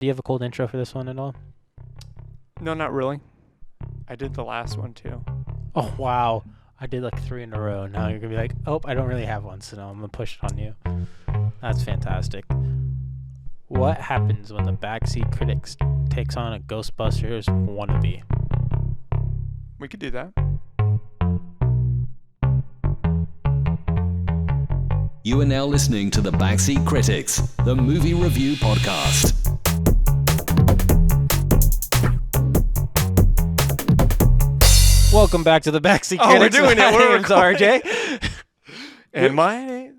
Do you have a cold intro for this one at all? No, not really. I did the last one too. Oh, wow. I did like 3 in a row. Now you're going to be like, oh, I don't really have one, so now I'm going to push it on you. That's fantastic. What happens when the Backseat Critics takes on a Ghostbusters wannabe? We could do that. You are now listening to the Backseat Critics, the movie review podcast. Welcome back to the Backseat Critics. Oh, we're doing it. My name's RJ. And my...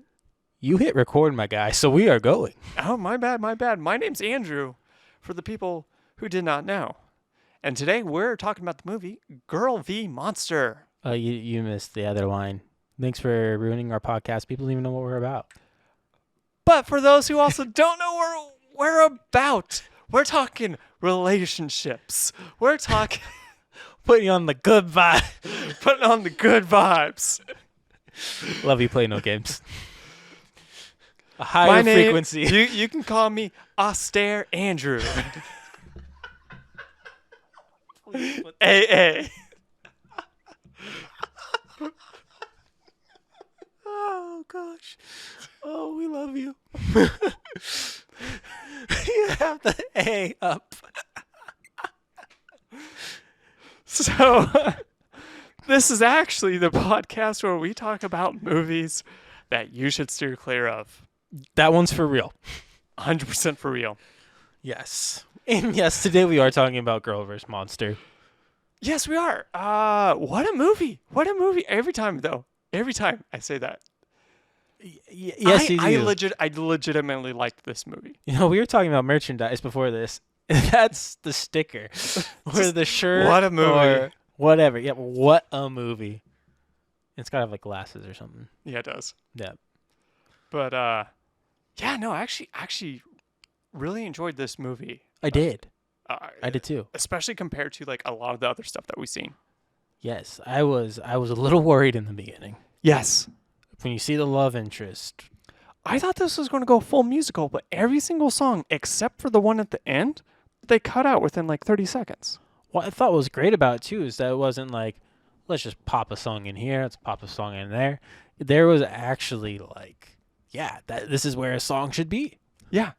You hit record, my guy, so we are going. Oh, my bad. My name's Andrew, for the people who did not know. And today we're talking about the movie Girl v. Monster. You missed the other line. Thanks for ruining our podcast. People don't even know what we're about. But for those who also don't know what we're about, we're talking relationships. We're talking... Putting on the good vibe. Putting on the good vibes. Love you play no games. A higher frequency. You can call me Austere Andrew. AA. Oh, gosh. Oh, we love you. You have the A up. So, this is actually the podcast where we talk about movies that you should steer clear of. That one's for real. 100% for real. Yes. And yes, today we are talking about Girl vs. Monster. Yes, we are. What a movie. What a movie. Every time, though. Every time I say that. Yes, you do. I legitimately liked this movie. You know, we were talking about merchandise before this. That's the sticker. Or the shirt. What a movie. Or whatever. Yeah, what a movie. It's got to have like glasses or something. Yeah, it does. Yeah. But, yeah, no, I actually really enjoyed this movie. I did. I did too. Especially compared to like a lot of the other stuff that we've seen. Yes, I was a little worried in the beginning. Yes. When you see the love interest. I thought this was going to go full musical, but every single song, except for the one at the end, they cut out within like 30 seconds. What I thought was great about it too is that it wasn't like, let's just pop a song in here, let's pop a song in there. There was actually like, yeah, this is where a song should be. Yeah.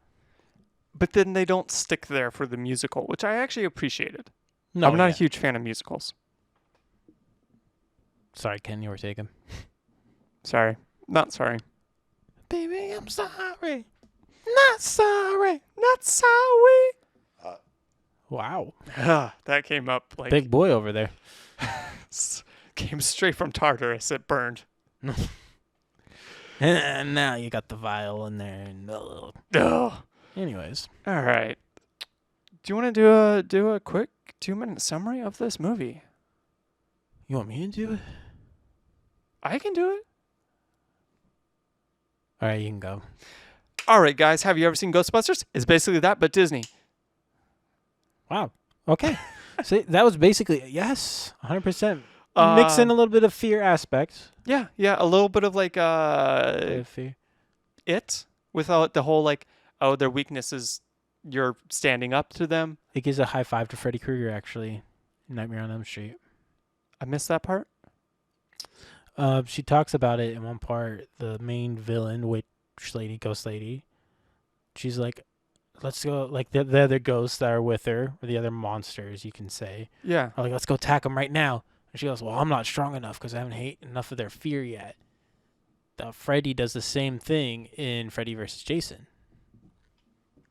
But then they don't stick there for the musical, which I actually appreciated. No, I'm not a huge fan of musicals. Sorry, Ken, you were taken. Sorry. Not sorry. Baby, I'm sorry. Not sorry. Not sorry. Wow. That came up like... Big boy over there. Came straight from Tartarus. It burned. And now you got the vial in there. And, anyways. All right. Do you want to do a quick 2-minute summary of this movie? You want me to do it? I can do it. All right, you can go. All right, guys. Have you ever seen Ghostbusters? It's basically that, but Disney. Wow. Okay. So that was basically, yes, 100%. Mix in a little bit of fear aspect. Yeah. A little bit of like fear. It, without the whole like, oh, their weakness is you're standing up to them. It gives a high five to Freddy Krueger, actually. Nightmare on Elm Street. I missed that part. She talks about it in one part. The main villain, witch lady, ghost lady, she's like, let's go, like the other ghosts that are with her, or the other monsters, you can say. Yeah. Are like, let's go attack them right now. And she goes, well, I'm not strong enough because I haven't hate enough of their fear yet. Freddy does the same thing in Freddy vs. Jason.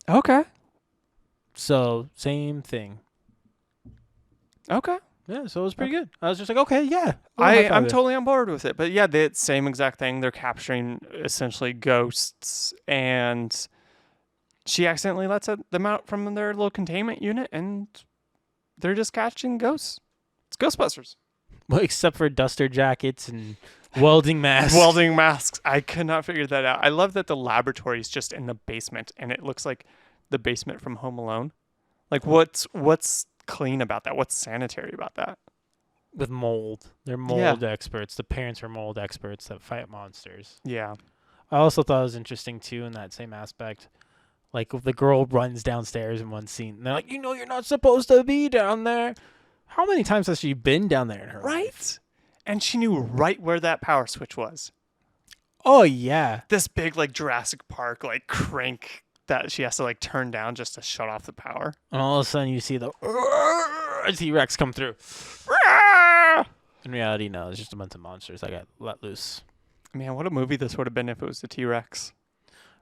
Okay. So, same thing. Okay. Yeah, so it was pretty good. I was just like, okay, yeah. I'm totally on board with it. But yeah, the same exact thing. They're capturing essentially ghosts, and she accidentally lets them out from their little containment unit, and they're just catching ghosts. It's Ghostbusters. Well, except for duster jackets and welding masks. Welding masks. I could not figure that out. I love that the laboratory is just in the basement, and it looks like the basement from Home Alone. Like, what's clean about that? What's sanitary about that? With mold. They're mold experts. The parents are mold experts that fight monsters. Yeah. I also thought it was interesting, too, in that same aspect. Like the girl runs downstairs in one scene. And they're like, you're not supposed to be down there. How many times has she been down there in her life? Right? And she knew right where that power switch was. Oh, yeah. This big, like, Jurassic Park, like, crank that she has to, like, turn down just to shut off the power. And all of a sudden you see the T-Rex come through. In reality, no. It's just a bunch of monsters that got let loose. Man, what a movie this would have been if it was the T-Rex.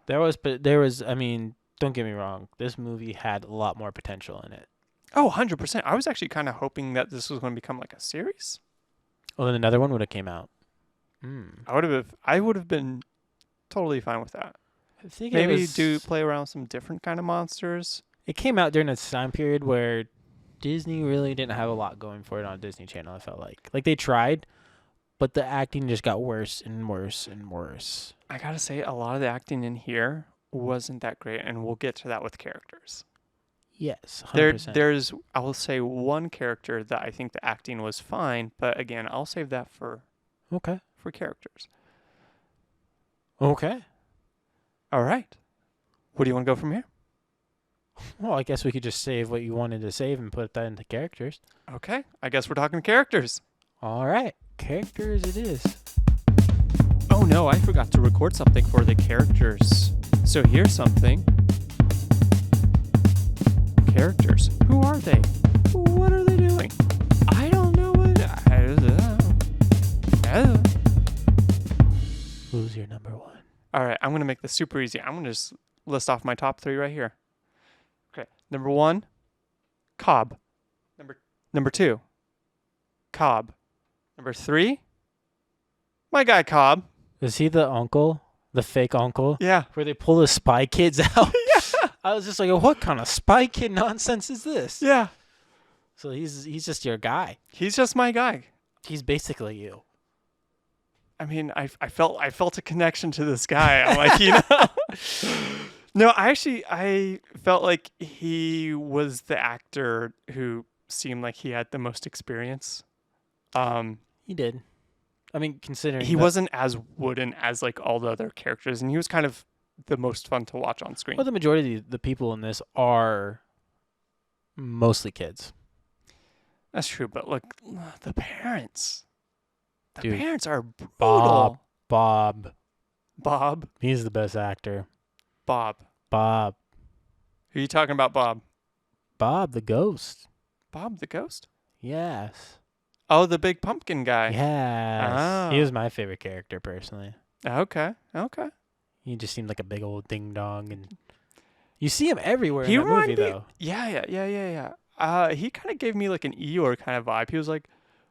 There was, I mean, don't get me wrong. This movie had a lot more potential in it. Oh, 100%. I was actually kind of hoping that this was going to become, like, a series. Well, then another one would have came out. I would have been totally fine with that. I think Maybe play around with some different kind of monsters. It came out during a time period where Disney really didn't have a lot going for it on Disney Channel, I felt like. Like, they tried, but the acting just got worse and worse and worse. I gotta say, a lot of the acting in here wasn't that great, and we'll get to that with characters. Yes, 100%. There's, I will say, one character that I think the acting was fine, but again, I'll save that for characters. Okay. All right. Where do you want to go from here? Well, I guess we could just save what you wanted to save and put that into characters. Okay. I guess we're talking characters. All right. Characters it is. Oh no, I forgot to record something for the characters. So here's something. Characters. Who are they? What are they doing? I don't know what. Who's your number one? All right, I'm going to make this super easy. I'm going to just list off my top 3 right here. Okay. Number 1, Cobb. Number 2, Cobb. Number 3, my guy Cobb. Is he the uncle? The fake uncle? Yeah. Where they pull the spy kids out? Yeah. I was just like, what kind of spy kid nonsense is this? Yeah. So he's just your guy. He's just my guy. He's basically you. I mean, I felt a connection to this guy. I'm like, No, I felt like he was the actor who seemed like he had the most experience. He did. I mean, considering he wasn't as wooden as like all the other characters, and he was kind of the most fun to watch on screen. Well, the majority of the people in this are mostly kids. That's true, but look, the parents. The Dude, parents are brutal. Bob. Bob. He's the best actor. Bob. Who are you talking about, Bob? Bob the ghost. Bob the ghost? Yes. Oh, the big pumpkin guy. Yes. Ah. He was my favorite character, personally. Okay. He just seemed like a big old ding dong, and you see him everywhere in that movie, reminded me, though. Yeah. He kind of gave me like an Eeyore kind of vibe. He was like,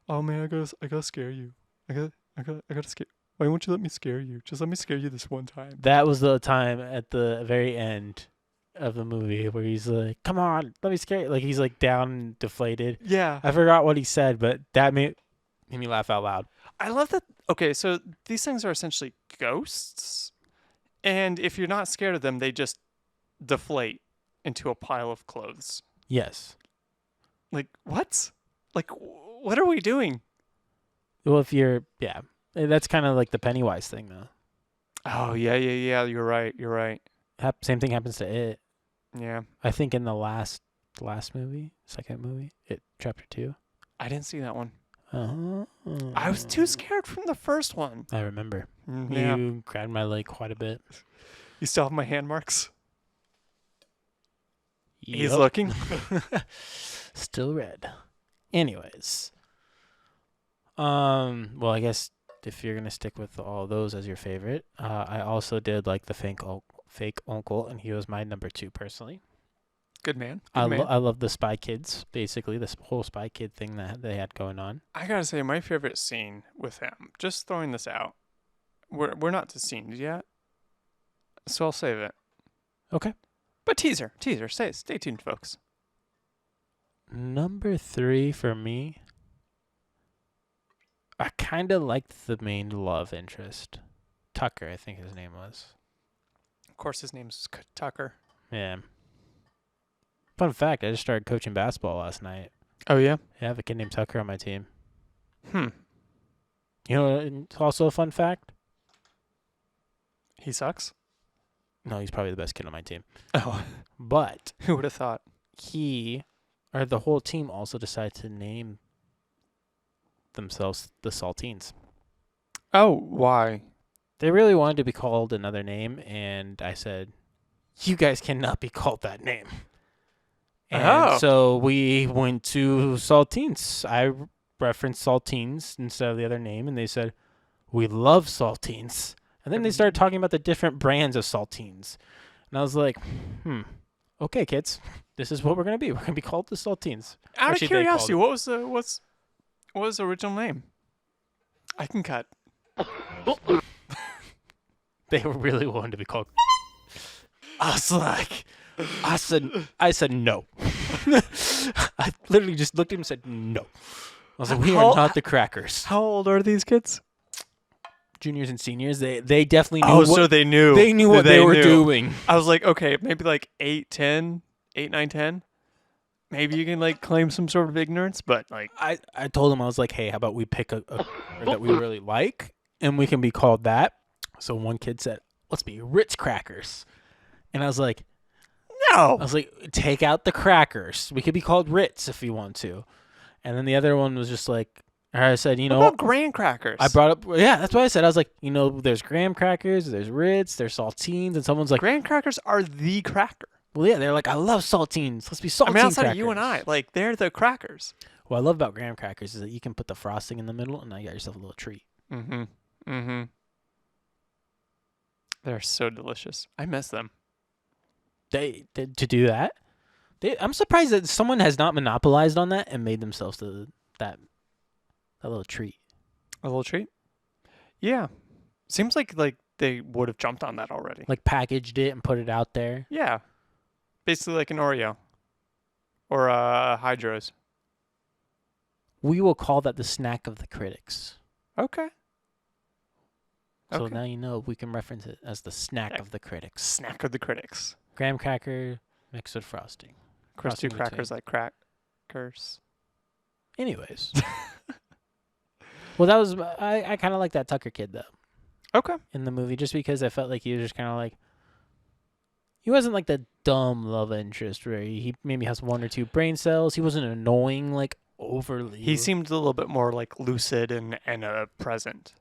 "Oh man, I gotta scare you. I gotta scare. Why won't you let me scare you? Just let me scare you this one time." That was the time at the very end of the movie where he's like, "Come on, let me scare you." Like he's like down and deflated. Yeah. I forgot what he said, but that made me laugh out loud. I love that. Okay, so these things are essentially ghosts, and if you're not scared of them, they just deflate into a pile of clothes. Yes. Like what? Like what are we doing? Well, that's kind of like the Pennywise thing, though. Oh yeah. You're right. Same thing happens to it. Yeah. I think in the last movie, second movie, chapter 2. I didn't see that one. Uh-huh. I was too scared from the first one. I remember. Yeah. You grabbed my leg quite a bit. You still have my hand marks? He's Yup. looking. Still red. Anyways. Well, I guess if you're gonna stick with all those as your favorite, I also did like the fake uncle, and he was my number 2 personally. Good man. I love the Spy Kids, basically this whole Spy Kid thing that they had going on. I gotta say, my favorite scene with him. Just throwing this out. We're not to scenes yet, so I'll save it. Okay. But teaser. Stay tuned, folks. Number 3 for me. I kind of liked the main love interest. Tucker, I think his name was. Of course, his name's Tucker. Yeah. Fun fact, I just started coaching basketball last night. Oh, yeah? I have a kid named Tucker on my team. You You know, it's also a fun fact. He sucks? No, he's probably the best kid on my team. Oh, But who would have thought? the whole team also decided to name themselves the Saltines. Oh, why? They really wanted to be called another name, and I said, you guys cannot be called that name. And so we went to Saltines. I referenced Saltines instead of the other name, and they said, we love Saltines. And then they started talking about the different brands of Saltines. And I was like, okay, kids, this is what we're going to be. We're going to be called the Saltines. Out Actually, of they curiosity, called what was the original name? I can cut. They were really wanting to be called. I was like, I said no. I literally just looked at him and said no. I was like, we are not the Crackers. How old are these kids? Juniors and seniors, they definitely knew. Oh, so they knew. They knew what they were doing. I was like, okay, maybe like 8, 9, 10. Maybe you can like claim some sort of ignorance, but like I told him, I was like, hey, how about we pick a word that we really like, and we can be called that. So one kid said, let's be Ritz Crackers. And I was like, no. I was like, take out the crackers. We could be called Ritz if you want to. And then the other one was just like, I said, What about graham crackers? I brought up, yeah, that's what I said. I was like, there's graham crackers, there's Ritz, there's saltines, and someone's like, graham crackers are the cracker. well, yeah, they're like, I love saltines. Let's be saltine I mean, outside crackers. of you and I, like they're the crackers. What I love about graham crackers is that you can put the frosting in the middle, and now you got yourself a little treat. Mm-hmm. They're so delicious. I miss them. To do that, I'm surprised that someone has not monopolized on that and made themselves that little treat. A little treat? Yeah. Seems like they would have jumped on that already. Like packaged it and put it out there. Yeah. Basically like an Oreo. Or Hydros. We will call that the snack of the critics. Okay. So now you know we can reference it as the snack of the critics. Snack of the critics. Graham cracker mixed with frosting. Crusty crackers like crackers. Anyways. Well, that was I kind of like that Tucker kid though. Okay. In the movie, just because I felt like he was just kind of like, he wasn't like the dumb love interest where he maybe has 1 or 2 brain cells. He wasn't annoying like overly. He seemed a little bit more like lucid and present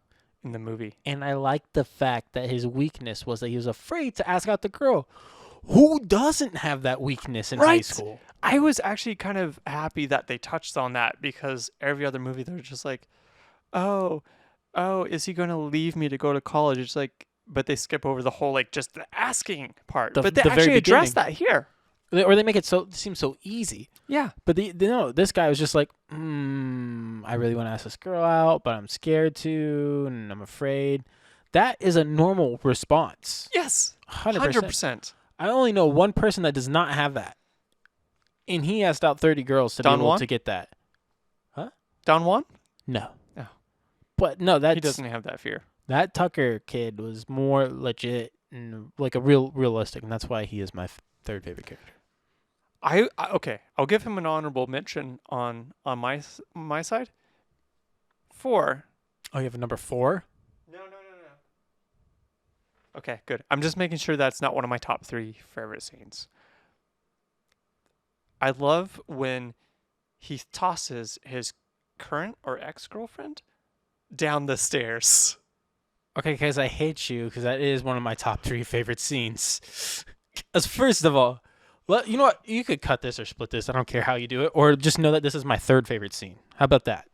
in the movie. And I liked the fact that his weakness was that he was afraid to ask out the girl. Who doesn't have that weakness in high school? I was actually kind of happy that they touched on that, because every other movie they're just like, oh, is he going to leave me to go to college? It's like, but they skip over the whole like just the asking part. But they actually address that here. Or they make it seem so easy. Yeah. But this guy was just like, I really want to ask this girl out, but I'm scared to, and I'm afraid. That is a normal response. Yes. 100%. I only know one person that does not have that. And he asked out 30 girls to be able to get that. Huh? Don Juan? No. Oh. But no, he doesn't have that fear. That Tucker kid was more legit and like a realistic, and that's why he is my third favorite character. Okay, I'll give him an honorable mention on my side. 4. Oh, you have a number 4? No. Okay, good. I'm just making sure that's not one of my top 3 favorite scenes. I love when he tosses his current or ex-girlfriend down the stairs. Okay, guys, I hate you because that is one of my top 3 favorite scenes. As first of all, you know what? You could cut this or split this. I don't care how you do it. Or just know that this is my 3rd favorite scene. How about that?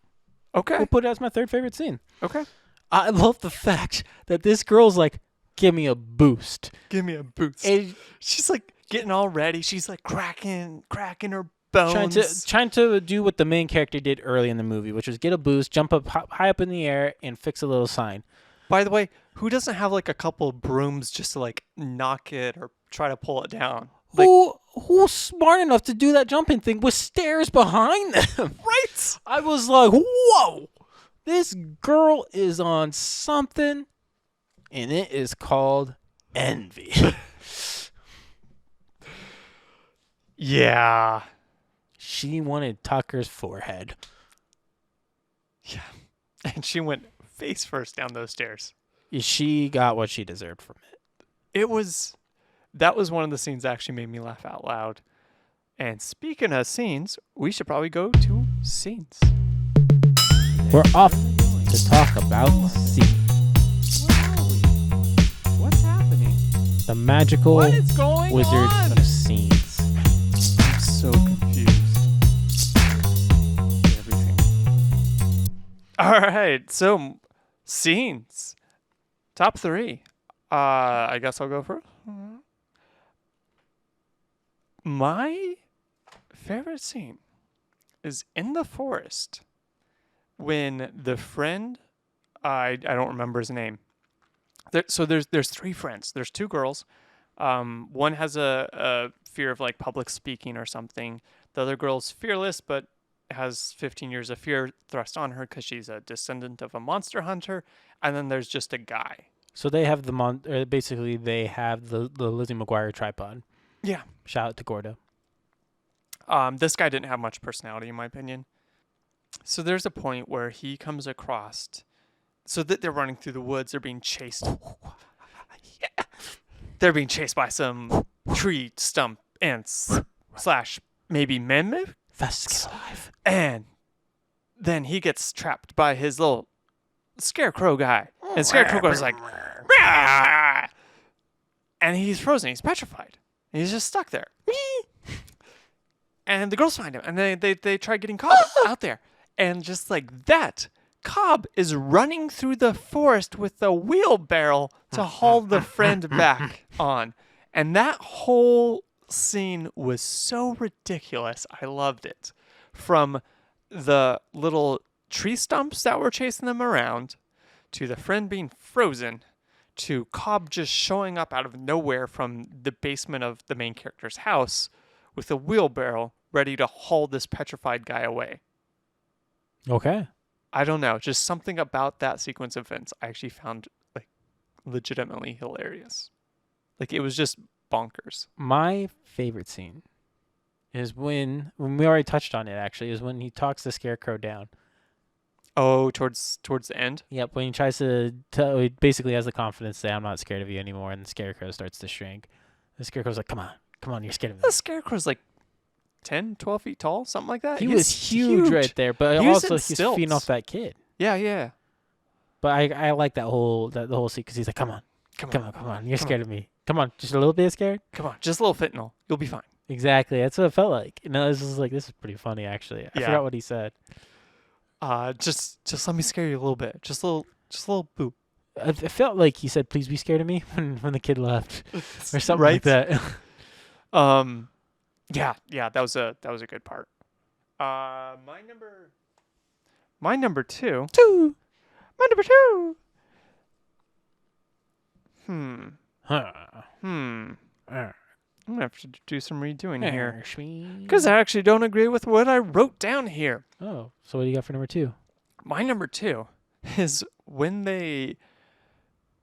Okay. We'll put it as my 3rd favorite scene. Okay. I love the fact that this girl's like, give me a boost. Give me a boost. And she's like getting all ready. She's like cracking her bones. Trying to do what the main character did early in the movie, which was get a boost, jump up high up in the air, and fix a little sign. By the way, who doesn't have like a couple of brooms just to like knock it or try to pull it down? Like, who's smart enough to do that jumping thing with stairs behind them? Right. I was like, whoa, this girl is on something, and it is called envy. Yeah. She wanted Tucker's forehead. Yeah. And she went face first down those stairs. She got what she deserved from it. It was that was one of the scenes that actually made me laugh out loud. And speaking of scenes, we should probably go to scenes. We're off to talk about scenes. Where are we? What's happening? The magical What is going wizards on? of scenes. I'm so confused. Everything. All right, so scenes. Top 3. I guess I'll go first. My favorite scene is in the forest when the friend, I don't remember his name. There's 3 friends. There's 2 girls. One has a fear of like public speaking or something. The other girl's fearless, but has 15 years of fear thrust on her because she's a descendant of a monster hunter. And then there's just a guy. So they have basically they have the Lizzie McGuire tripod. Yeah. Shout out to Gordo. This guy didn't have much personality, in my opinion. So there's a point where he comes across, so that they're running through the woods, they're being chased. Yeah. They're being chased by some tree stump ants / maybe men. Fastest alive. And then he gets trapped by his little scarecrow guy. And Scarecrow goes like, "Rah!" And he's frozen. He's petrified. And he's just stuck there. And the girls find him, and they try getting Cobb out there. And just like that, Cobb is running through the forest with a wheelbarrow to haul the friend back on. And that whole scene was so ridiculous. I loved it. From the little tree stumps that were chasing them around, to the friend being frozen, to Cobb just showing up out of nowhere from the basement of the main character's house with a wheelbarrow ready to haul this petrified guy away. Okay. I don't know. Just something about that sequence of events I actually found like legitimately hilarious. Like it was just bonkers. My favorite scene is when we already touched on it actually, is when he talks the Scarecrow down. Oh, towards the end? Yep, when he tries to he basically has the confidence to say, I'm not scared of you anymore, and the Scarecrow starts to shrink. The Scarecrow's like, come on, you're scared of me. The Scarecrow's like 10, 12 feet tall, something like that. He was huge right there, but He was also in he's stilts. feeding off that kid. Yeah. But I like the whole scene because he's like, come on, you're scared of me. Come on, just a little bit scared? Come on, just a little fentanyl. You'll be fine. Exactly, that's what it felt like. This is pretty funny actually. I forgot what he said. Just let me scare you a little bit. Just a little boop. It felt like he said, "Please be scared of me" when the kid left, or something Right? like that. Yeah, that was a good part. My number two. My number 2. I'm gonna have to do some redoing here because I actually don't agree with what I wrote down here. Oh, so what do you got for number 2? My number 2 is when they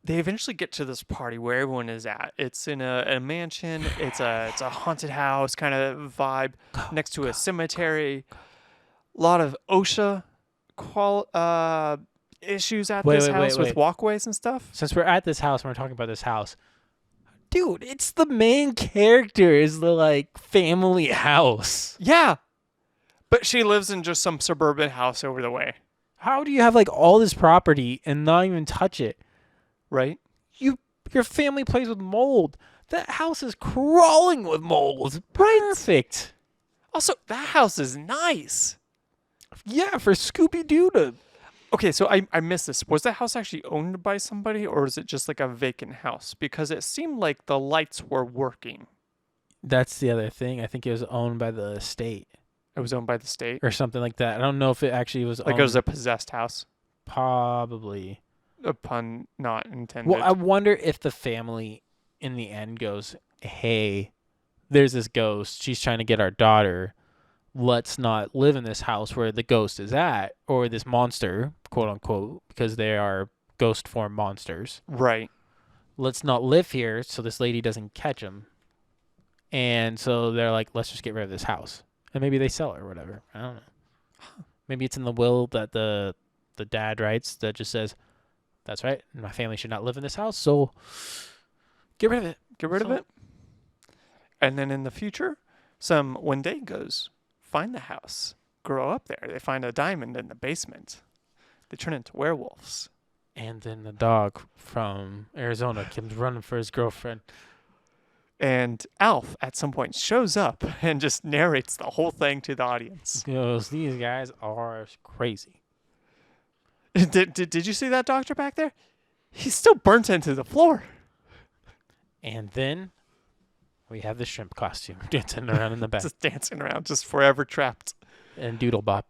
eventually get to this party where everyone is at. It's in a mansion. It's a haunted house kind of vibe next to a cemetery. A lot of OSHA issues at this house with walkways and stuff. Since we're at this house and we're talking about this house, dude, it's the main character is the like family house. Yeah, but she lives in just some suburban house over the way. How do you have like all this property and not even touch it? Right? Your family plays with mold. That house is crawling with mold. Perfect. Also, that house is nice. Yeah, for Scooby-Doo to... Okay, so I missed this. Was that house actually owned by somebody, or is it just like a vacant house? Because it seemed like the lights were working. That's the other thing. I think it was owned by the state. It was owned by the state? Or something like that. I don't know if it actually was Like owned. it was a possessed house? Probably. A pun not intended. Well, I wonder if the family in the end goes, hey, there's this ghost. She's trying to get our daughter. Let's not live in this house where the ghost is at, or this monster, quote unquote, because they are ghost form monsters. Right. Let's not live here so this lady doesn't catch him. And so they're like, let's just get rid of this house. And maybe they sell it or whatever. I don't know. Maybe it's in the will that the dad writes that just says, that's right, my family should not live in this house, so get rid of it. Get rid of it? And then in the future, some Wendigos find the house, grow up there. They find a diamond in the basement. They turn into werewolves. And then the dog from Arizona comes running for his girlfriend. And Alf, at some point, shows up and just narrates the whole thing to the audience. He goes, these guys are crazy. Did you see that doctor back there? He's still burnt into the floor. And then we have the shrimp costume dancing around in the back. Just dancing around, just forever trapped. And Doodle Bop.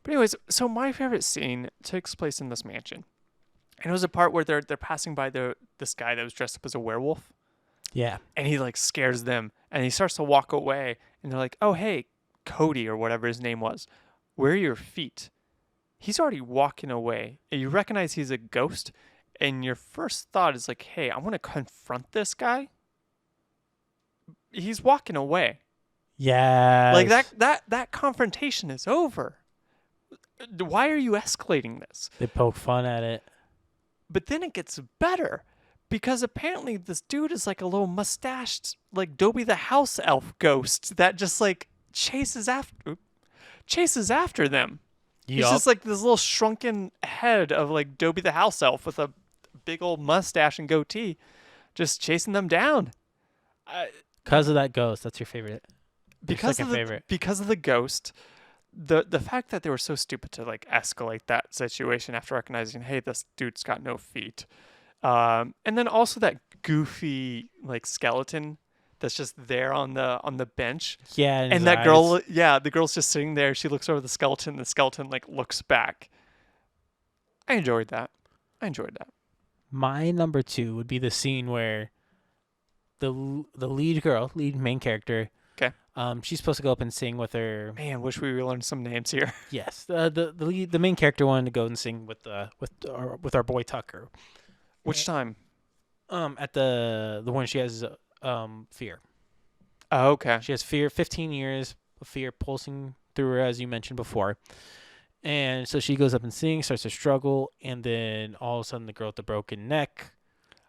But anyways, so my favorite scene takes place in this mansion. And it was a part where they're passing by this guy that was dressed up as a werewolf. Yeah. And he like scares them. And he starts to walk away. And they're like, oh, hey, Cody or whatever his name was. Where are your feet? He's already walking away. And you recognize he's a ghost. And your first thought is like, hey, I want to confront this guy. He's walking away. Yeah. Like that confrontation is over. Why are you escalating this? They poke fun at it. But then it gets better. Because apparently this dude is like a little mustached, like Dobie the house elf ghost that just like chases after them. He's just like this little shrunken head of like Dobie the house elf with a big old mustache and goatee, just chasing them down. Because of that ghost, that's your favorite. Because of the favorite. Because of the ghost, the fact that they were so stupid to like escalate that situation after recognizing, hey, this dude's got no feet. And then also that goofy like skeleton that's just there on the bench. Yeah, and that girl, the girl's just sitting there. She looks over the skeleton like looks back. I enjoyed that. My number 2 would be the scene where the lead main character. Okay. She's supposed to go up and sing with her. Man, wish we learned some names here. Yes, the main character wanted to go and sing with our boy Tucker. Which time? At the one she has fear. Oh, okay. She has fear. 15 years of fear pulsing through her, as you mentioned before. And so she goes up and sings, starts to struggle, and then all of a sudden the girl with the broken neck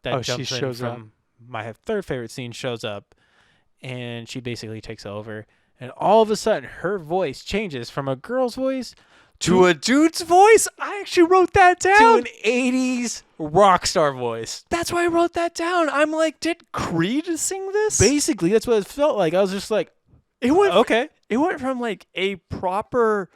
that jumps in from my third favorite scene shows up, and she basically takes over. And all of a sudden her voice changes from a girl's voice to a dude's voice? I actually wrote that down. To an 80s rock star voice. That's why I wrote that down. I'm like, did Creed sing this? Basically, that's what it felt like. I was just like, it went from like a proper,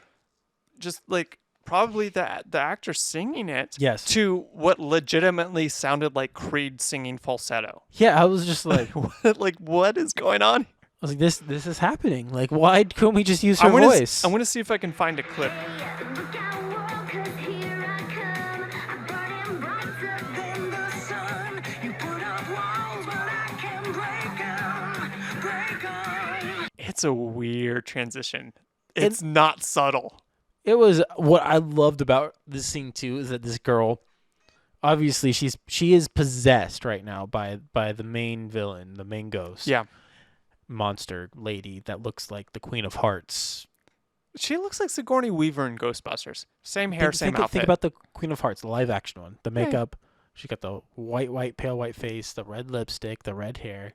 just like probably the actor singing it, yes, to what legitimately sounded like Creed singing falsetto. Yeah, I was just like, what is going on? I was like, this is happening. Like, why couldn't we just use her voice? I'm gonna see if I can find a clip. It's a weird transition. It's not subtle. It was what I loved about this scene too, is that this girl, obviously she is possessed right now by the main villain, the main ghost. Yeah. Monster lady that looks like the Queen of Hearts. She looks like Sigourney Weaver in Ghostbusters. Same hair, same outfit. Think about the Queen of Hearts, the live action one. The makeup. Yeah. She got the pale white face, the red lipstick, the red hair.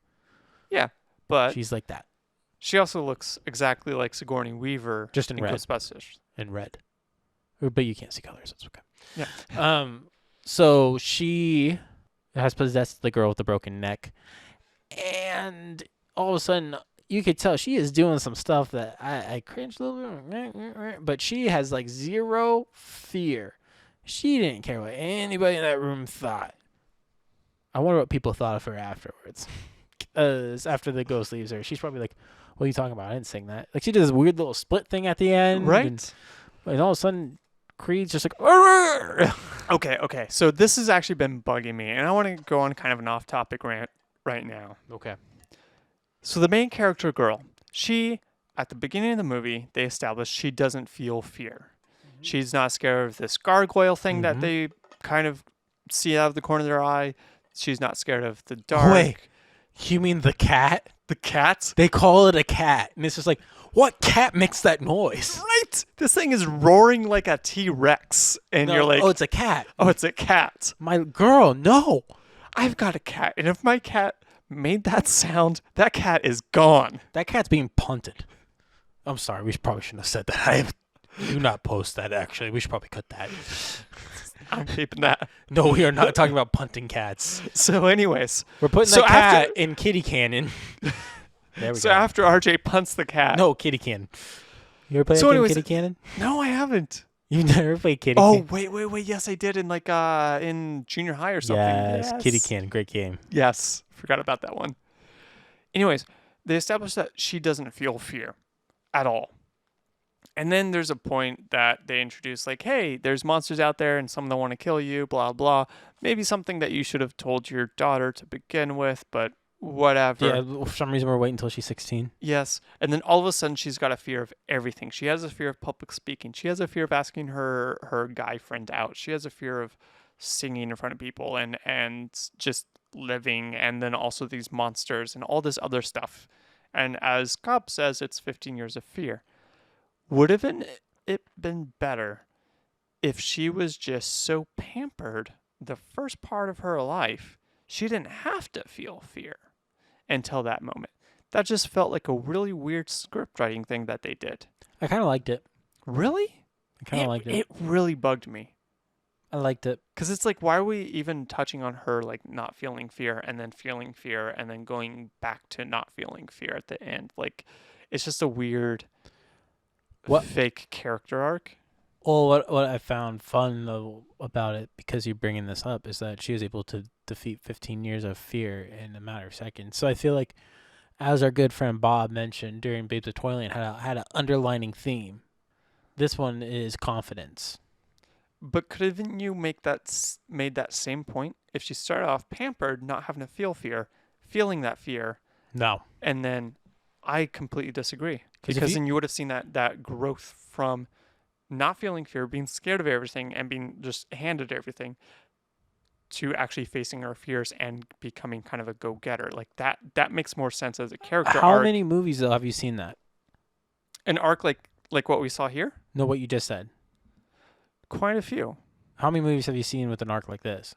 Yeah, but she's like that. She also looks exactly like Sigourney Weaver, just in red. Ghostbusters. In red. But you can't see colors. It's okay. Yeah. So she has possessed the girl with the broken neck, and all of a sudden you could tell she is doing some stuff that I cringed a little bit, but she has like zero fear. She didn't care what anybody in that room thought. I wonder what people thought of her afterwards. After the ghost leaves her, she's probably like, what are you talking about? I didn't sing that. Like, she did this weird little split thing at the end. Right. And all of a sudden, Creed's just like, Arr! Okay. So this has actually been bugging me, and I want to go on kind of an off-topic rant right now. Okay. So the main character girl, she, at the beginning of the movie, they established she doesn't feel fear. Mm-hmm. She's not scared of this gargoyle thing that they kind of see out of the corner of their eye. She's not scared of the dark. Wait, you mean the cat? The cat? They call it a cat. And it's just like, what cat makes that noise? Right. This thing is roaring like a T-Rex. And you're like, oh, it's a cat. Oh, it's a cat. My girl, no. I've got a cat. And if my cat made that sound, that cat is gone. That cat's being punted. I'm sorry. We probably shouldn't have said that. I do not post that, actually. We should probably cut that. I'm keeping that. No, we are not talking about punting cats. So anyways. We're putting So that cat after- in kitty cannon. There we So go. after RJ punts the cat. No, kitty cannon. You ever play So that game, anyways- kitty cannon? No, I haven't. You've never played kitty Oh, cannon? wait. Yes, I did in junior high or something. Yes, kitty cannon. Great game. Yes. Forgot about that one. Anyways, they established that she doesn't feel fear at all. And then there's a point that they introduce, like, hey, there's monsters out there and some of them want to kill you, blah, blah. Maybe something that you should have told your daughter to begin with, but whatever. Yeah, for some reason we're waiting until she's 16. Yes. And then all of a sudden she's got a fear of everything. She has a fear of public speaking. She has a fear of asking her guy friend out. She has a fear of singing in front of people and just living, and then also these monsters and all this other stuff. And as Cobb says, it's 15 years of fear. Would have it been better if she was just so pampered the first part of her life, she didn't have to feel fear until that moment? That just felt like a really weird script writing thing that they did. I kind of liked it. Really? I kind of liked it. It really bugged me. I liked it. Because it's like, why are we even touching on her, like, not feeling fear and then feeling fear and then going back to not feeling fear at the end? Like, it's just a weird fake character arc. Well, what I found fun though about it, because you're bringing this up, is that she was able to defeat 15 years of fear in a matter of seconds. So I feel like, as our good friend Bob mentioned during Babes of Toyland, had an underlining theme. This one is confidence. But couldn't you made that same point if she started off pampered, not having to feel fear, feeling that fear? No. And then I completely disagree. 'Cause Because then you would have seen that growth from not feeling fear, being scared of everything, and being just handed everything, to actually facing her fears and becoming kind of a go-getter. Like that makes more sense as a character How arc. many movies though have you seen that? An arc like what we saw here? No, what you just said. Quite a few. How many movies have you seen with an arc like this?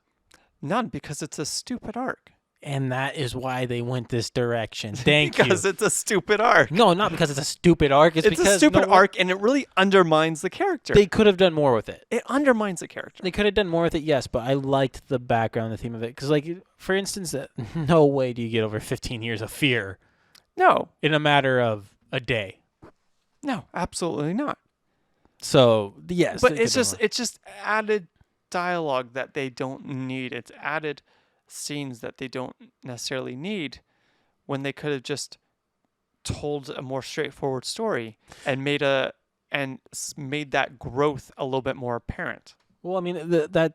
None, because it's a stupid arc. And that is why they went this direction. Thank you. Because it's a stupid arc. No, not because it's a stupid arc. It's It's because a stupid no, arc, and it really undermines the character. They could have done more with it. It undermines the character. They could have done more with it, yes, but I liked the background, the theme of it. Because, like, for instance, no way do you get over 15 years of fear No, in a matter of a day. no, absolutely not. So, yes. But they it's could do more. just added dialogue that they don't need. It's added scenes that they don't necessarily need, when they could have just told a more straightforward story and made that growth a little bit more apparent. Well, I mean, that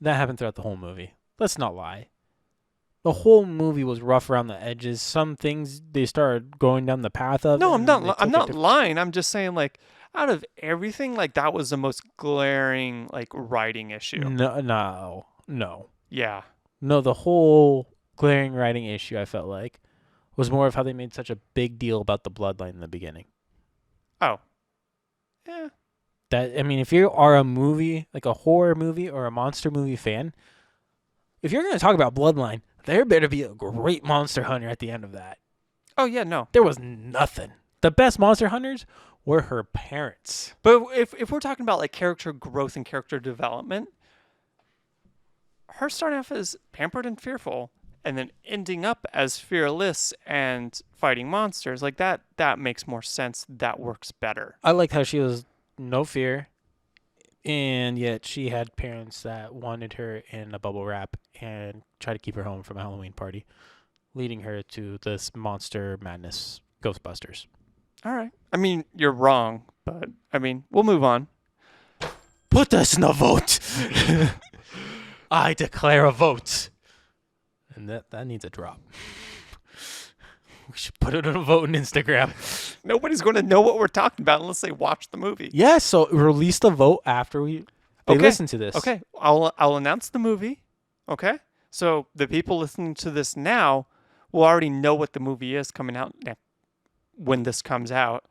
happened throughout the whole movie. Let's not lie. The whole movie was rough around the edges. Some things they started going down the path of. No, I'm and they not. I'm took a not different- lying. I'm just saying, like, out of everything, like, that was the most glaring, like, writing issue. No. Yeah. No, the whole glaring writing issue, I felt like, was more of how they made such a big deal about the bloodline in the beginning. Oh. Yeah. That, I mean, if you are a movie, like a horror movie or a monster movie fan, if you're going to talk about bloodline, there better be a great monster hunter at the end of that. Oh yeah. No. There was nothing. The best monster hunters were her parents. But if we're talking about, like, character growth and character development, her starting off as pampered and fearful, and then ending up as fearless and fighting monsters, like, that makes more sense. That works better. I liked how she was no fear, and yet she had parents that wanted her in a bubble wrap and tried to keep her home from a Halloween party, leading her to this monster madness, Ghostbusters. All right. I mean, you're wrong, but I mean, we'll move on. Put this in a vote. I declare a vote. And that needs a drop. We should put it on a vote on Instagram. Nobody's going to know what we're talking about unless they watch the movie. Yes, so release the vote after they listen to this. Okay, I'll announce the movie. Okay, so the people listening to this now will already know what the movie is coming out when this comes out.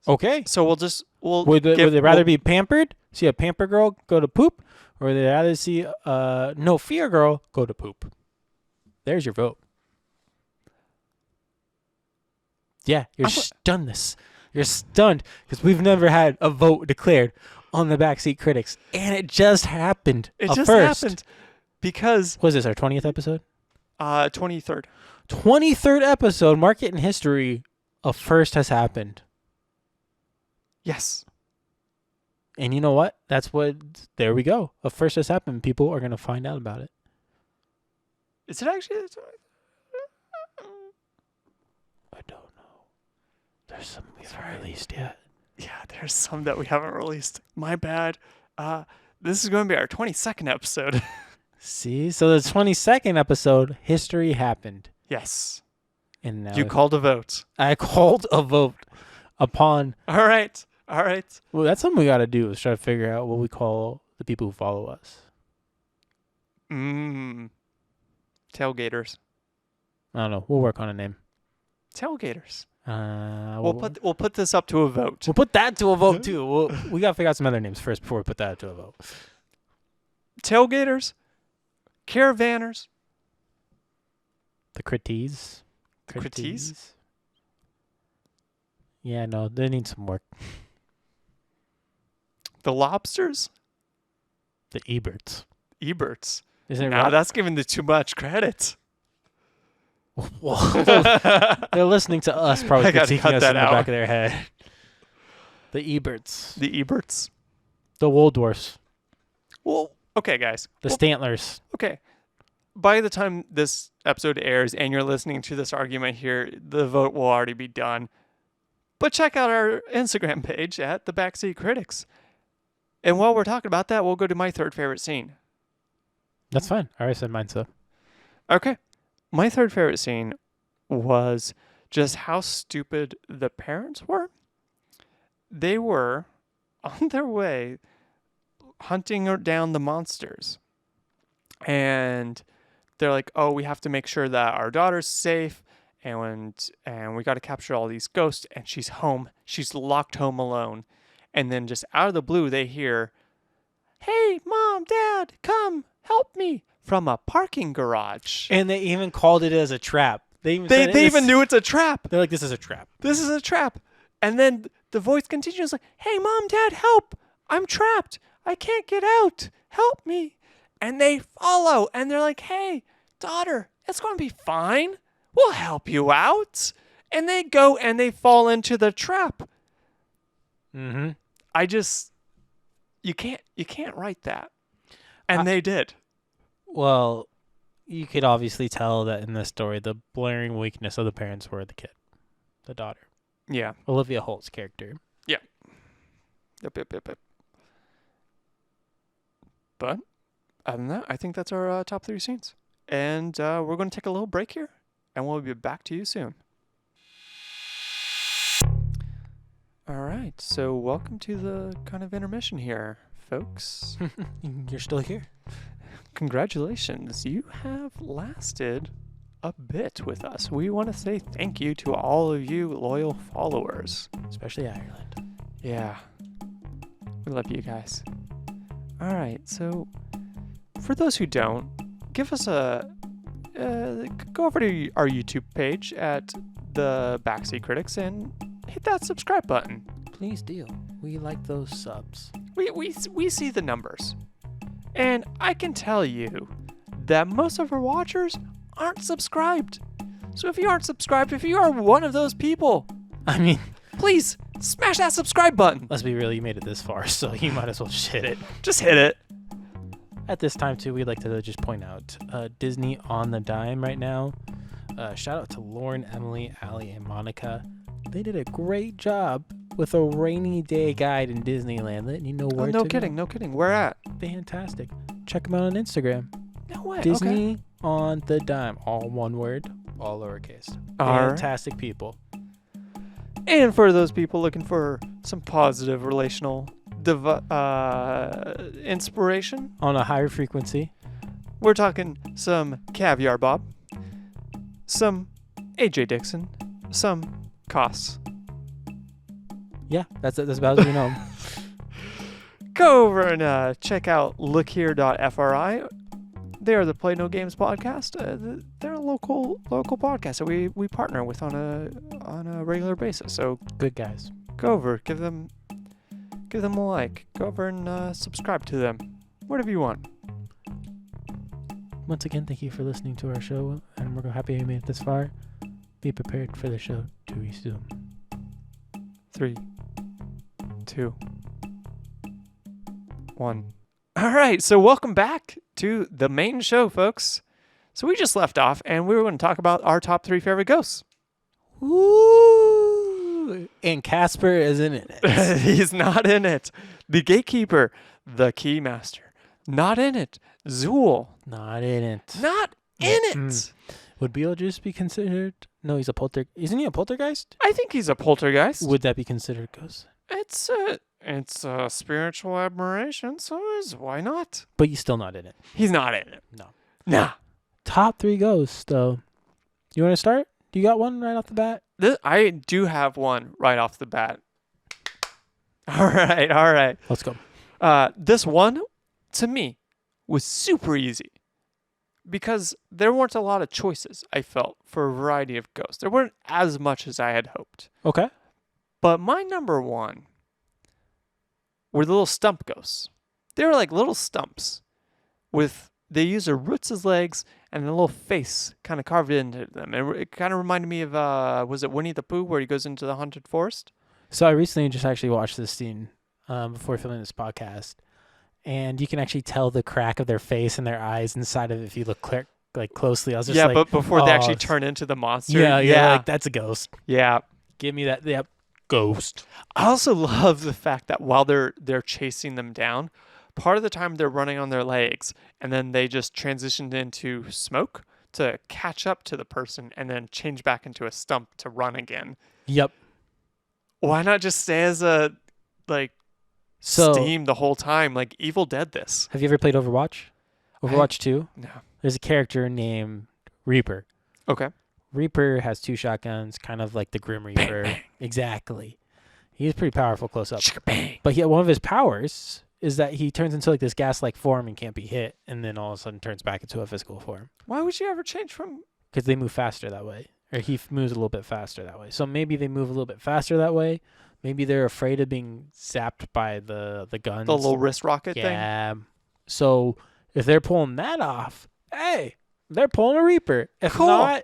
Okay. So Would they rather be pampered, see a pamper girl go to poop, or would they rather see no fear girl go to poop? There's your vote. Yeah, you're stunned. You're stunned because we've never had a vote declared on the Backseat Critics, and it just happened. It just happened because Was this our 20th episode? 23rd. 23rd episode. Mark it in history. A first has happened. Yes. And you know what? There we go. A first has happened. People are going to find out about it. Is it actually? I don't know. There's some we haven't released yet. Yeah, there's some that we haven't released. My bad. This is going to be our 22nd episode. See? So the 22nd episode, history happened. Yes. And now You called a vote. I called a vote upon... All right. Well, that's something we got to do is try to figure out what we call the people who follow us. Tailgaters. I don't know. We'll work on a name. Tailgaters. We'll We'll put this up to a vote. put that to a vote too. We got to figure out some other names first before we put that to a vote. Tailgaters. Caravanners. The Crities. The Crities? Yeah, no, they need some work. The Lobsters. The Eberts. Eberts. Isn't it Nah, right? that's giving them too much credit. They're listening to us, probably I gotta critiquing cut us that in the out. back of their head. The Eberts. The Eberts. The Waldorfs. Well, okay, guys. The Stantlers. Okay. By the time this episode airs and you're listening to this argument here, the vote will already be done. But check out our Instagram page at The Backseat Critics. And while we're talking about that, we'll go to my third favorite scene. That's fine. I already said mine, so. Okay. My third favorite scene was just how stupid the parents were. They were on their way hunting down the monsters. And they're like, oh, we have to make sure that our daughter's safe. And we got to capture all these ghosts. And she's home. She's locked home alone. And then just out of the blue, they hear, hey, Mom, Dad, come, help me, from a parking garage. And they even called it as a trap. They even knew it's a trap. They're like, this is a trap. This is a trap. And then the voice continues like, hey, Mom, Dad, help. I'm trapped. I can't get out. Help me. And they follow. And they're like, hey, daughter, it's going to be fine. We'll help you out. And they go and they fall into the trap. Mm-hmm. You can't write that. And they did. Well, you could obviously tell that in this story, the blaring weakness of the parents were the kid, the daughter. Yeah. Olivia Holt's character. Yep. But other than that, I think that's our top 3 scenes. And we're going to take a little break here, and we'll be back to you soon. All right, so welcome to the kind of intermission here, folks. You're still here. Congratulations, you have lasted a bit with us. We want to say thank you to all of you loyal followers. Especially Ireland. Yeah, we love you guys. All right, so for those who don't, give us go over to our YouTube page at The Backseat Critics and hit that subscribe button. Please do. We like those subs. We see the numbers. And I can tell you that most of our watchers aren't subscribed. So if you aren't subscribed, if you are one of those people, I mean, please smash that subscribe button. let's be real, you made it this far, so you might as well just hit it. Just hit it. At this time, too, we'd like to just point out Disney on the dime right now. Shout out to Lauren, Emily, Allie, and Monica. They did a great job with a rainy day guide in Disneyland, letting you know where to go. No kidding. Where at? Fantastic. Check them out on Instagram. No way. Disney Okay. on the dime. All one word, all lowercase. All right. Fantastic people. And for those people looking for some positive relational inspiration, On a higher frequency. we're talking some Caviar Bob, some AJ Dixon, some Koss. Yeah, that's about as we know 'em. Go over and check out lookhere.fri. They are the Play No Games podcast. They're a local podcast that we partner with on a regular basis. So Good guys. go over, give them a like. Go over and subscribe to them, whatever you want. Once again, thank you for listening to our show, and we're happy you made it this far. Be prepared for the show to resume. 3, 2, 1. All right, so welcome back to the main show, folks. So we just left off, and we were going to talk about our top 3 favorite ghosts. Woo! And Casper isn't in it. He's not in it. The gatekeeper, the keymaster, not in it. Zool, Not in it. not in it. Mm-mm. Would Beetlejuice be considered? No, he's a Isn't he a poltergeist? I think he's a poltergeist. Would that be considered ghost? It's a spiritual admiration, so why not? But he's still not in it. He's not in it. No. Nah. Top 3 ghosts, though. You want to start? Do you got one right off the bat? I do have one right off the bat. All right. Let's go. This one, to me, was super easy because there weren't a lot of choices, I felt, for a variety of ghosts. There weren't as much as I had hoped. Okay. But my number one were the little stump ghosts. They were like little stumps they use their roots as legs and a little face kind of carved into them. It kind of reminded me of, was it Winnie the Pooh where he goes into the haunted forest? So I recently just actually watched this scene before filming this podcast, and you can actually tell the crack of their face and their eyes inside of it if you look closely. I was just but before they actually oh, turn into the monster. Yeah, like that's a ghost. Yeah. Give me that. Yep, ghost. I also love the fact that while they're chasing them down, part of the time they're running on their legs, and then they just transitioned into smoke to catch up to the person and then change back into a stump to run again. Yep. Why not just stay as a steam the whole time? Like Evil Dead this. Have you ever played Overwatch? Overwatch 2? No. There's a character named Reaper. Okay. Reaper has 2 shotguns, kind of like the Grim Reaper. Bang. Exactly. He's pretty powerful close up. Bang. But one of his powers is that he turns into like this gas-like form and can't be hit, and then all of a sudden turns back into a physical form. Why would you ever change from? Because they move faster that way. Or he moves a little bit faster that way. So maybe they move a little bit faster that way. Maybe they're afraid of being zapped by the guns. The little wrist rocket thing? Yeah. So if they're pulling that off, hey, they're pulling a Reaper. If Cool. not,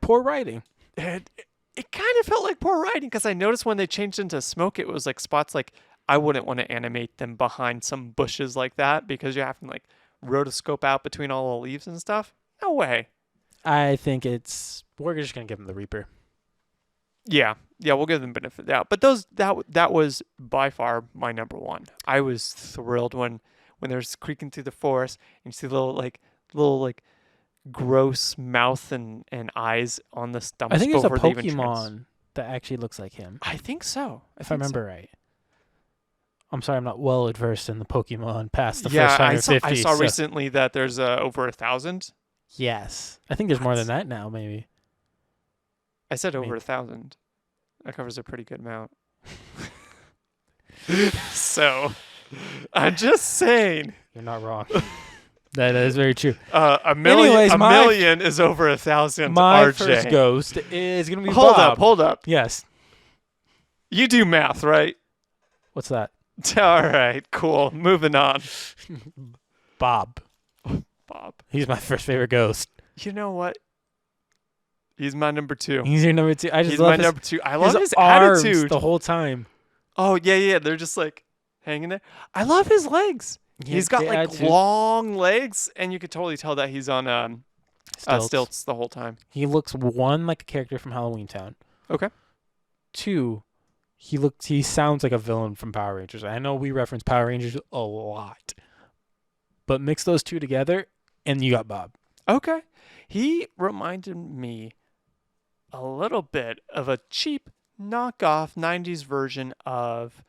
poor writing. It kind of felt like poor writing because I noticed when they changed into smoke, it was like spots like I wouldn't want to animate them behind some bushes like that because you have to like rotoscope out between all the leaves and stuff. No way. I think we're just going to give them the Reaper. Yeah, we'll give them benefit of the doubt. But that was by far my number one. I was thrilled when they're creaking through the forest and you see little gross mouth and eyes on the stumps. I think there's a before they even Pokemon that actually looks like him. I think so. If I remember right. I'm sorry, I'm not well adversed in the Pokemon past the yeah, first 150. I saw recently that there's over 1,000. Yes. I think there's more than that now, maybe. I said over 1,000. That covers a pretty good amount. So, I'm just saying. You're not wrong. That is very true. A million is over 1,000. My RJ. first ghost is going to be Bob. Hold up. Yes. You do math, right? What's that? All right, cool. Moving on. Bob. He's my first favorite ghost. You know what? He's my number 2. He's your number 2. He's my number 2. I love his arms attitude the whole time. Oh, yeah. They're just like hanging there. I love his legs. He's got like attitude. long legs, and you could totally tell that he's on stilts the whole time. He looks, 1, like a character from Halloween Town. Okay. 2, he sounds like a villain from Power Rangers. I know we reference Power Rangers a lot. But mix those 2 together, and you got Bob. Okay. He reminded me a little bit of a cheap knockoff 90s version of,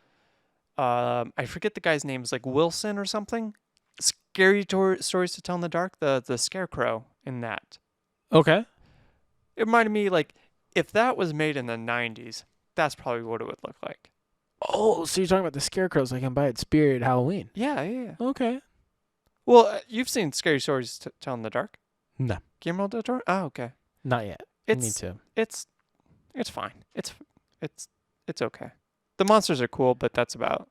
I forget the guy's name. It's like Wilson or something. Scary Stories to Tell in the Dark, the scarecrow in that. Okay. It reminded me, like, if that was made in the 90s, that's probably what it would look like. Oh, so you're talking about the scarecrows I can buy at Spirit Halloween. Yeah. Okay. Well, you've seen Scary Stories to Tell in the Dark? No. Guillermo del Toro? Oh, okay. Not yet. Me It's too. it's fine. It's okay. The monsters are cool, but that's about.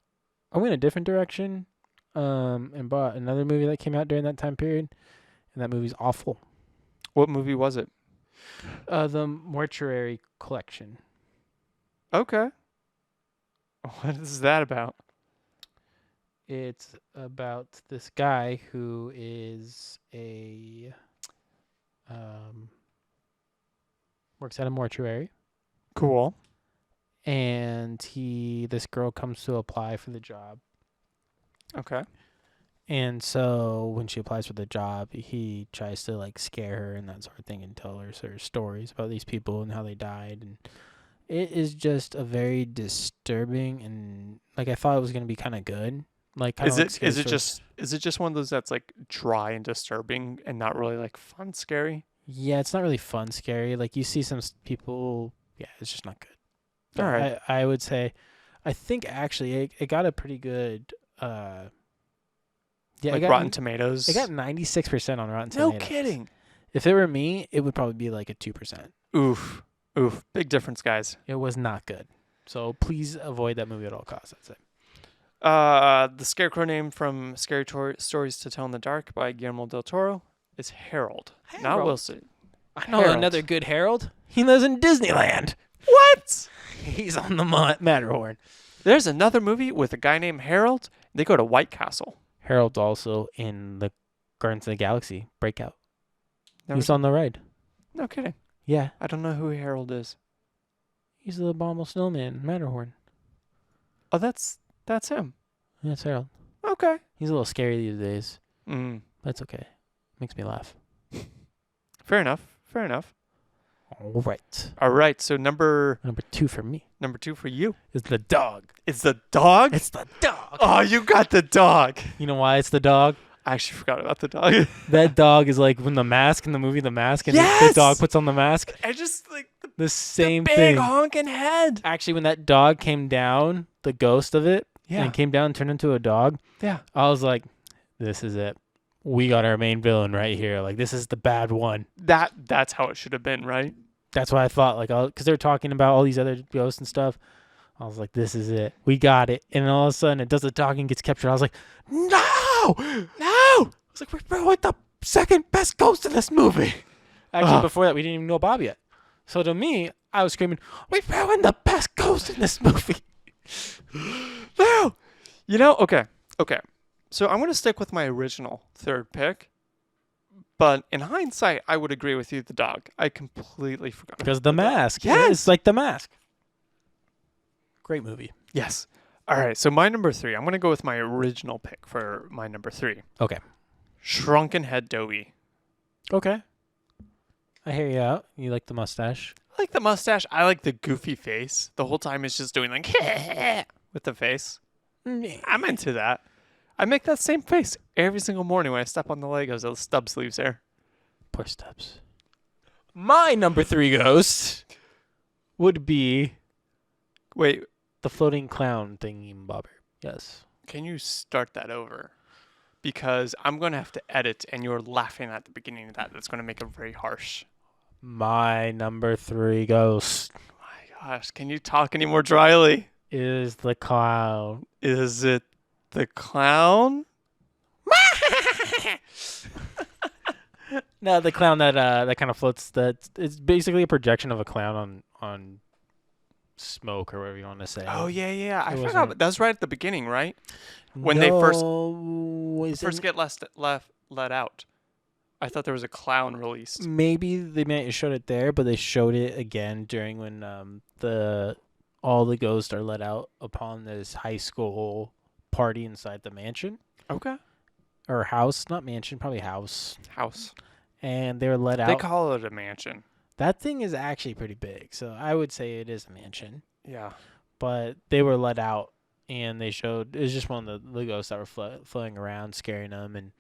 I went a different direction, and bought another movie that came out during that time period, and that movie's awful. What movie was it? The Mortuary Collection. Okay. What is that about? It's about this guy who is works at a mortuary, Cool. and this girl comes to apply for the job. Okay. And so when she applies for the job, he tries to like scare her and that sort of thing and tell her sort of stories about these people and how they died. And it is just a very disturbing, and like I thought it was going to be kind of good. Like Is it just one of those that's like dry and disturbing and not really like fun scary? Yeah, it's not really fun scary. Like you see some people, yeah, it's just not good. But All right. I would say, I think actually it got a pretty good. Yeah, Like Rotten Tomatoes. It got 96% on Rotten Tomatoes. No kidding. If it were me, it would probably be like a 2%. Oof. Big difference, guys. It was not good. So please avoid that movie at all costs, I'd say. The scarecrow name from Stories to Tell in the Dark by Guillermo del Toro is Harold. Not Harold. Wilson. I know Harold. another good Harold. He lives in Disneyland. What? He's on the Matterhorn. There's another movie with a guy named Harold. They go to White Castle. Harold's also in the Guardians of the Galaxy Breakout. Never He's seen- on the ride. No kidding. Yeah. I don't know who Harold is. He's the abominable snowman, Matterhorn. Oh, that's him. Yeah, it's Harold. Okay. He's a little scary these days. Mm. That's okay. Makes me laugh. Fair enough. All right. All right. So number 2 for me 2 for you is the dog. is the dog. It's the dog. Oh, you got the dog. You know why it's the dog? I actually forgot about the dog. That dog is like when the mask in the movie The Mask, and the Yes! dog puts on the mask. I just like The same big thing. honking head. Actually, when that dog came down, the ghost of it, and came down and turned into a dog, Yeah. I was like, this is it. We got our main villain right here. Like, this is the bad one. That's how it should have been, right? That's what I thought. Like, because they're talking about all these other ghosts and stuff. I was like, this is it. We got it. And all of a sudden, it does the dog and gets captured. I was like, no! I was like, we're throwing the second best ghost in this movie. Actually, before that, we didn't even know Bob yet. So to me, I was screaming, we throwing the best ghost in this movie. No! You know, okay. So I'm going to stick with my original third pick. But in hindsight, I would agree with you, the dog. I completely forgot. Because The Mask. Yes. It's like The Mask. Great movie. Yes. All right, so my number 3. I'm going to go with my original pick for my number 3. Okay. Shrunken Head Dowie. Okay. I hear you out. You like the mustache. I like the mustache. I like the goofy face. The whole time it's just doing like with the face. I'm into that. I make that same face every single morning when I step on the Legos. Those stub sleeves there. Poor Stubbs. My number 3 ghost would be Wait, the floating clown thingy bobber. Yes. can you start that over? Because I'm going to have to edit, and you're laughing at the beginning of that. That's going to make it very harsh. My number 3 ghost My gosh, can you talk any more dryly? is the clown. Is it the clown? No, the clown that kind of floats. It's basically a projection of a clown on smoke or whatever you want to say. Oh, yeah. I It forgot. wasn't- But that was right at the beginning, right? When they first first get let out. I thought there was a clown released. maybe they may have showed it there, but they showed it again during when all the ghosts are let out upon this high school party inside the mansion Okay. or house, not mansion, probably house, House. and they were let They out. call it a mansion. That thing is actually pretty big, so I would say it is a mansion. Yeah. But they were let out, and they showed it was just one of the ghosts that were floating around, scaring them, and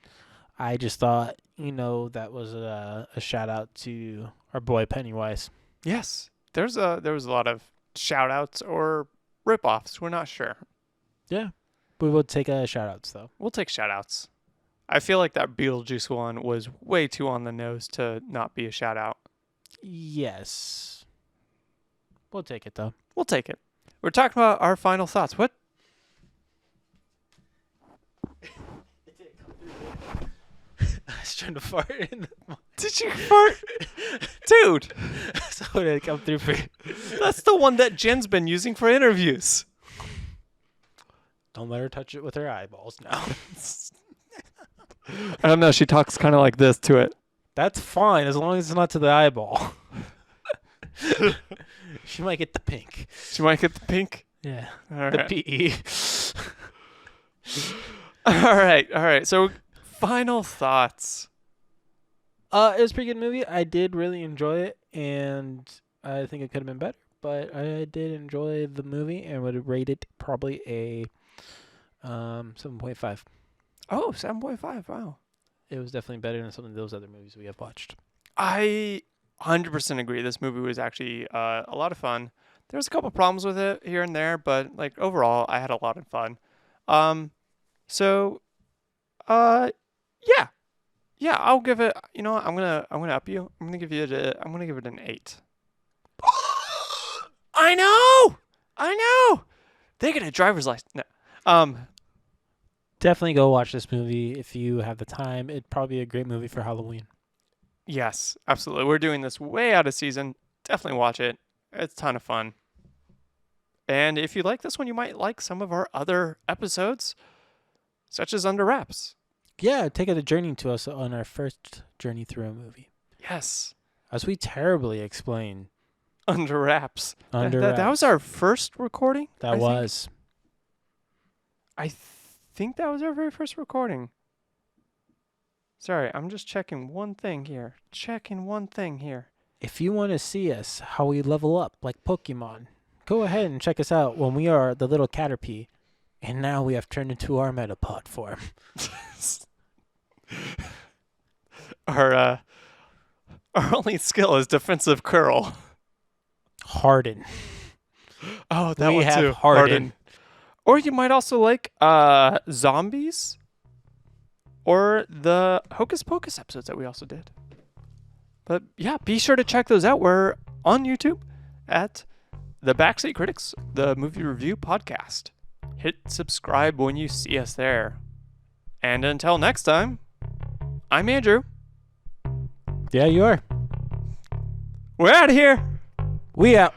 I just thought, that was a shout out to our boy Pennywise. Yes. There was a lot of shout outs or rip offs. We're not sure. Yeah, we will take shout outs though. We'll take shout outs. I feel like that Beetlejuice one was way too on the nose to not be a shout out. Yes. We'll take it, though. We'll take it. We're talking about our final thoughts. What? I was trying to fart in the... Did you fart? Dude, So did it come through for you? that's the one that Jen's been using for interviews. Don't let her touch it with her eyeballs now. I don't know. She talks kind of like this to it. That's fine, as long as it's not to the eyeball. She might get the pink. She might get the pink. Yeah. All The right. PE. All right. So, final thoughts. It was a pretty good movie. I did really enjoy it, and I think it could have been better. But I did enjoy the movie and would rate it probably a 7.5. Oh, 7.5. Wow. It was definitely better than some of those other movies we have watched. I 100% agree. This movie was actually a lot of fun. There was a couple problems with it here and there, but like overall, I had a lot of fun. Yeah, I'll give it. You know, what, I'm gonna up you. I'm gonna give it an 8. I know. They get a driver's license. No. Definitely go watch this movie if you have the time. It'd probably be a great movie for Halloween. Yes, absolutely. We're doing this way out of season. Definitely watch it. It's a ton of fun. And if you like this one, you might like some of our other episodes, such as Under Wraps. Yeah, take a journey to us on our first journey through a movie. Yes. As we terribly explain. Under Wraps. Under That was Wraps. our first recording? That was. I think that was our very first recording. Sorry, I'm just checking one thing here. If you want to see us, how we level up like Pokemon, go ahead and check us out when we are the little Caterpie. And now we have turned into our Metapod form. Our only skill is defensive curl. Harden. Oh, that We one have too. Harden. Or you might also like zombies, or the Hocus Pocus episodes that we also did. But yeah, be sure to check those out. We're on YouTube at the Backseat Critics, the movie review podcast. Hit subscribe when you see us there. And until next time, I'm Andrew. Yeah, you are. We're out of here. We out.